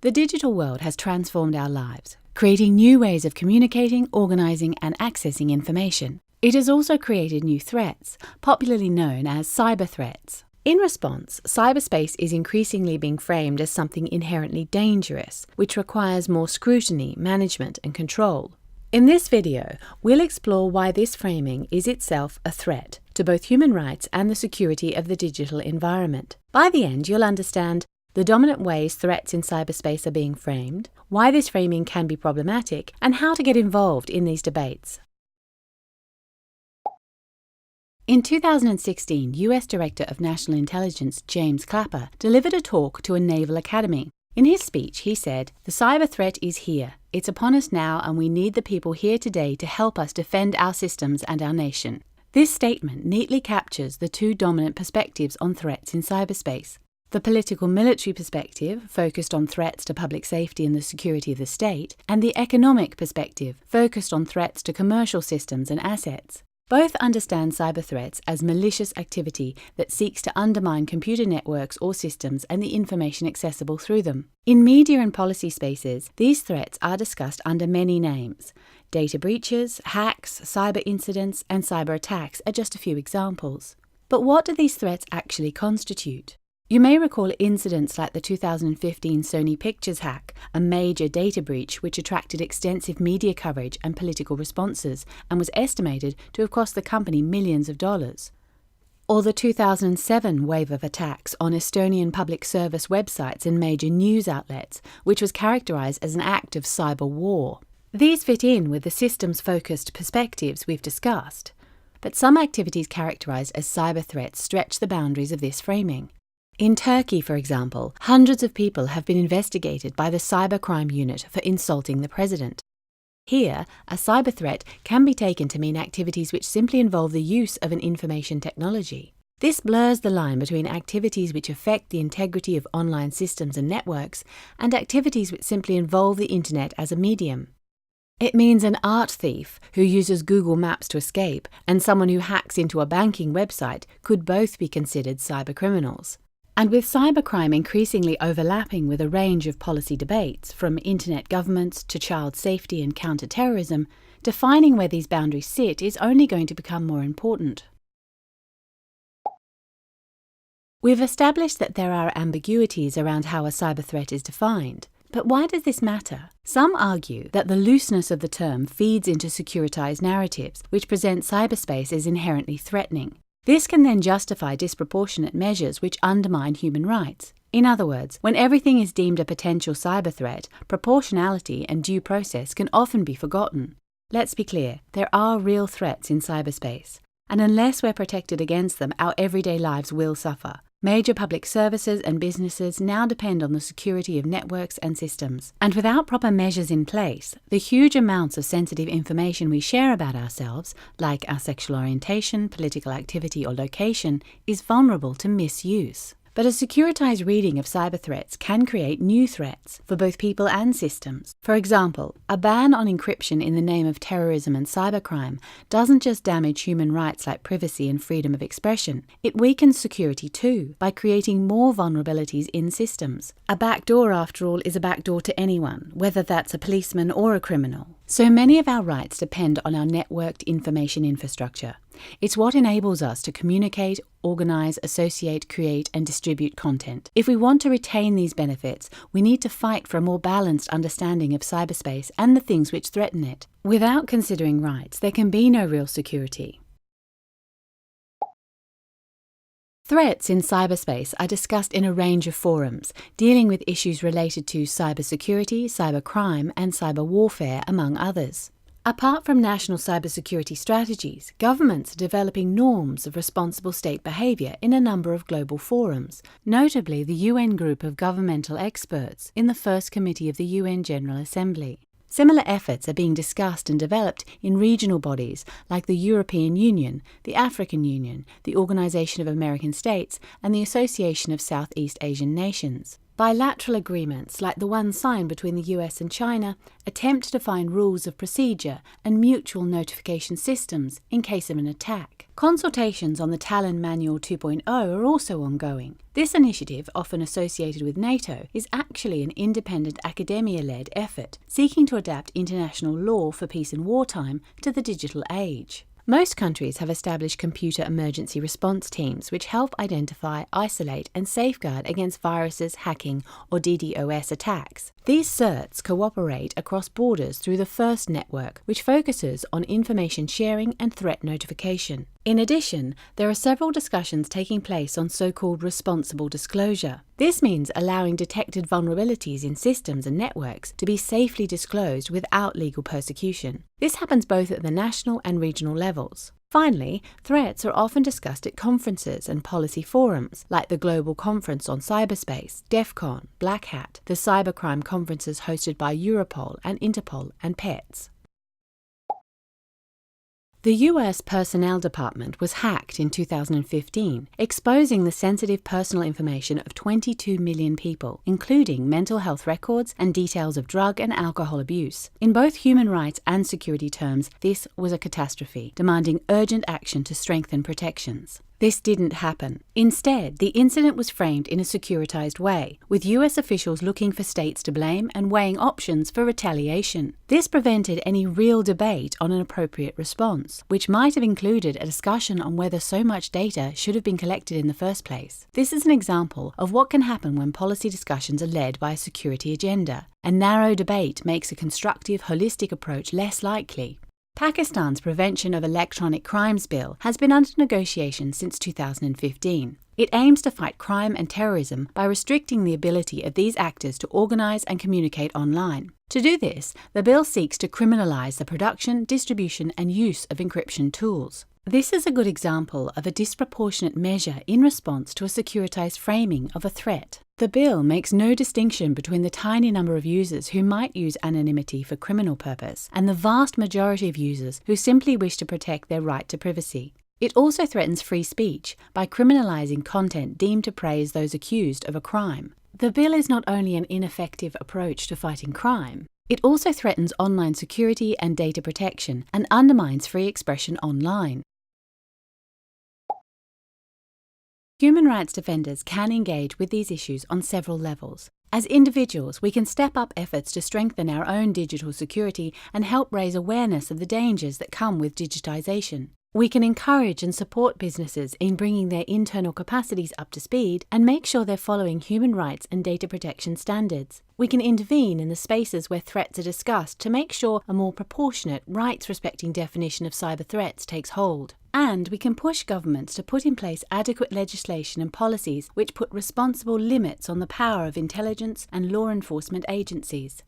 The digital world has transformed our lives, creating new ways of communicating, organizing, and accessing information. It has also created new threats, popularly known as cyber threats. In response, cyberspace is increasingly being framed as something inherently dangerous, which requires more scrutiny, management, and control. In this video, we'll explore why this framing is itself a threat to both human rights and the security of the digital environment. By the end, you'll understand the dominant ways threats in cyberspace are being framed, why this framing can be problematic, and how to get involved in these debates. In 2016, US Director of National Intelligence James Clapper delivered a talk to a naval academy. In his speech, he said, "The cyber threat is here. It's upon us now, and we need the people here today to help us defend our systems and our nation." This statement neatly captures the two dominant perspectives on threats in cyberspace. The political-military perspective, focused on threats to public safety and the security of the state, and the economic perspective, focused on threats to commercial systems and assets. Both understand cyber threats as malicious activity that seeks to undermine computer networks or systems and the information accessible through them. In media and policy spaces, these threats are discussed under many names. Data breaches, hacks, cyber incidents, and cyber attacks are just a few examples. But what do these threats actually constitute? You may recall incidents like the 2015 Sony Pictures hack, a major data breach which attracted extensive media coverage and political responses and was estimated to have cost the company millions of dollars. Or the 2007 wave of attacks on Estonian public service websites and major news outlets, which was characterized as an act of cyber war. These fit in with the systems-focused perspectives we've discussed. But some activities characterized as cyber threats stretch the boundaries of this framing. In Turkey, for example, hundreds of people have been investigated by the cybercrime unit for insulting the president. Here, a cyber threat can be taken to mean activities which simply involve the use of an information technology. This blurs the line between activities which affect the integrity of online systems and networks and activities which simply involve the internet as a medium. It means an art thief who uses Google Maps to escape and someone who hacks into a banking website could both be considered cybercriminals. And with cybercrime increasingly overlapping with a range of policy debates, from internet governments to child safety and counter-terrorism, defining where these boundaries sit is only going to become more important. We've established that there are ambiguities around how a cyber threat is defined. But why does this matter? Some argue that the looseness of the term feeds into securitized narratives, which present cyberspace as inherently threatening. This can then justify disproportionate measures which undermine human rights. In other words, when everything is deemed a potential cyber threat, proportionality and due process can often be forgotten. Let's be clear, there are real threats in cyberspace, and unless we're protected against them, our everyday lives will suffer. Major public services and businesses now depend on the security of networks and systems. And without proper measures in place, the huge amounts of sensitive information we share about ourselves, like our sexual orientation, political activity, or location, is vulnerable to misuse. But a securitized reading of cyber threats can create new threats for both people and systems. For example, a ban on encryption in the name of terrorism and cybercrime doesn't just damage human rights like privacy and freedom of expression, it weakens security too by creating more vulnerabilities in systems. A backdoor, after all, is a backdoor to anyone, whether that's a policeman or a criminal. So many of our rights depend on our networked information infrastructure. It's what enables us to communicate, organize, associate, create, and distribute content. If we want to retain these benefits, we need to fight for a more balanced understanding of cyberspace and the things which threaten it. Without considering rights, there can be no real security. Threats in cyberspace are discussed in a range of forums, dealing with issues related to cybersecurity, cybercrime, and cyber warfare, among others. Apart from national cybersecurity strategies, governments are developing norms of responsible state behaviour in a number of global forums, notably the UN Group of Governmental Experts in the First Committee of the UN General Assembly. Similar efforts are being discussed and developed in regional bodies like the European Union, the African Union, the Organization of American States, and the Association of Southeast Asian Nations. Bilateral agreements, like the one signed between the US and China, attempt to define rules of procedure and mutual notification systems in case of an attack. Consultations on the Talon Manual 2.0 are also ongoing. This initiative, often associated with NATO, is actually an independent academia-led effort seeking to adapt international law for peace and wartime to the digital age. Most countries have established computer emergency response teams which help identify, isolate and safeguard against viruses, hacking or DDoS attacks. These CERTs cooperate across borders through the FIRST network, which focuses on information sharing and threat notification. In addition, there are several discussions taking place on so-called responsible disclosure. This means allowing detected vulnerabilities in systems and networks to be safely disclosed without legal persecution. This happens both at the national and regional levels. Finally, threats are often discussed at conferences and policy forums, like the Global Conference on Cyberspace, DEFCON, Black Hat, the cybercrime conferences hosted by Europol and Interpol, and PETS. The US Personnel Department was hacked in 2015, exposing the sensitive personal information of 22 million people, including mental health records and details of drug and alcohol abuse. In both human rights and security terms, this was a catastrophe, demanding urgent action to strengthen protections. This didn't happen. Instead, the incident was framed in a securitized way, with US officials looking for states to blame and weighing options for retaliation. This prevented any real debate on an appropriate response, which might have included a discussion on whether so much data should have been collected in the first place. This is an example of what can happen when policy discussions are led by a security agenda. A narrow debate makes a constructive, holistic approach less likely. Pakistan's Prevention of Electronic Crimes Bill has been under negotiation since 2015. It aims to fight crime and terrorism by restricting the ability of these actors to organize and communicate online. To do this, the bill seeks to criminalize the production, distribution, and use of encryption tools. This is a good example of a disproportionate measure in response to a securitized framing of a threat. The bill makes no distinction between the tiny number of users who might use anonymity for criminal purpose and the vast majority of users who simply wish to protect their right to privacy. It also threatens free speech by criminalizing content deemed to praise those accused of a crime. The bill is not only an ineffective approach to fighting crime, it also threatens online security and data protection and undermines free expression online. Human rights defenders can engage with these issues on several levels. As individuals, we can step up efforts to strengthen our own digital security and help raise awareness of the dangers that come with digitization. We can encourage and support businesses in bringing their internal capacities up to speed and make sure they're following human rights and data protection standards. We can intervene in the spaces where threats are discussed to make sure a more proportionate, rights-respecting definition of cyber threats takes hold. And we can push governments to put in place adequate legislation and policies which put responsible limits on the power of intelligence and law enforcement agencies.